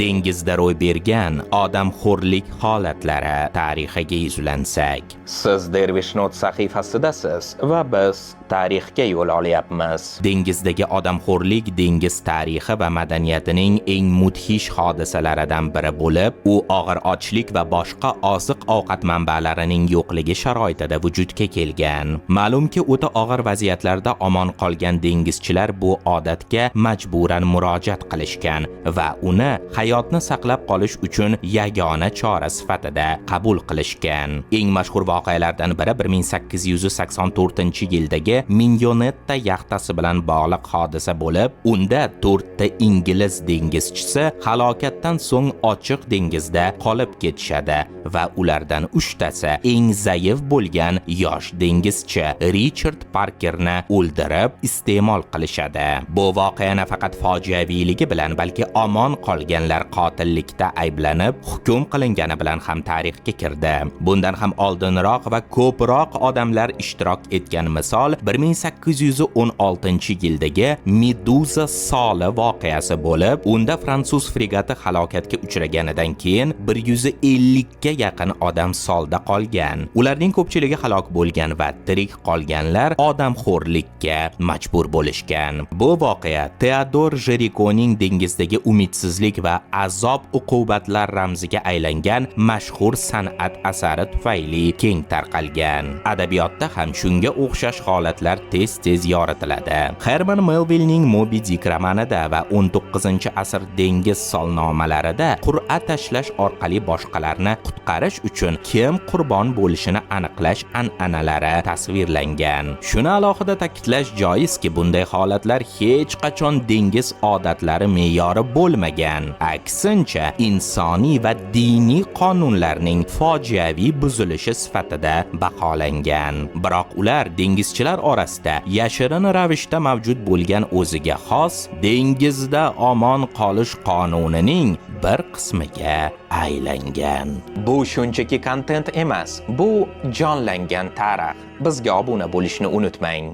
Dengizda ro'y bergan odamxo'rlik holatlari tarixiga yuzlansak. Siz Dervishnot sahifasidasiz va biz tarixga yo'l olyapmiz. Dengizdagi odamxo'rlik dengiz tarixi va madaniyatining eng mudhish hodisalaridan biri bo'lib, u og'ir ochlik va boshqa oziq-ovqat manbalarining yo'qligi sharoitida vujudga kelgan. Ma'lumki, o'ta og'ir vaziyatlarda omon qolgan dengizchilar bu odatga majburan murojaat qilishgan va uni hayotni saqlab qolish uchun yagona chora sifatida qabul qilishgan. Eng mashhur voqealardan biri 1884-yildagi Mignonetta yaxtasi bilan bog'liq hodisa bo'lib, unda 4 ta ingliz dengizchisi halokatdan so'ng ochiq dengizda qolib ketishadi va ulardan 3 tasi eng zaif bo'lgan yosh dengizchi Richard Parkerni o'ldirib iste'mol qilishadi. Bu voqea nafaqat fojiaviyligi bilan, balki omon qolganlar qotillikda ayblanib hukm qilingani bilan ham tarixga kirdi. Bundan ham oldinroq va ko'proq odamlar ishtirok etgan misol 1816-yildagi Meduza soli voqeasi bo'lib, unda fransuz fregati halokatga uchraganidan keyin 150 ga yaqin odam solda qolgan. Ularning ko'pchiligi halok bo'lgan va tirik qolganlar odamxo'rlikka majbur bo'lishgan. Bu voqea Teodor Jerikoning dengizdagi umidsizlik va azob-uqubatlar ramziga aylangan mashhur san'at asari tufayli keng tarqalgan. Adabiyotda ham shunga o'xshash holatlar tez-tez yoritiladi. Herman Melvillening Moby Dick romanida va 19-asr dengiz solnomalarida qur'a tashlash orqali boshqalarni qutqarish uchun kim qurbon bo'lishini aniqlash an'analari tasvirlangan. Shuni alohida ta'kidlash joizki, bunday holatlar hech qachon dengiz odatlari me'yori bo'lmagan. Aksincha, insoniy va diniy qonunlarning fojiaviy buzilishi sifatida baholangan. Biroq ular dengizchilar orasida yashirin ravishda mavjud bo'lgan o'ziga xos dengizda omon qolish qonunining bir qismiga aylangan. Bu shunchaki kontent emas, bu jonlangan tarix. Bizga obuna bo'lishni unutmang.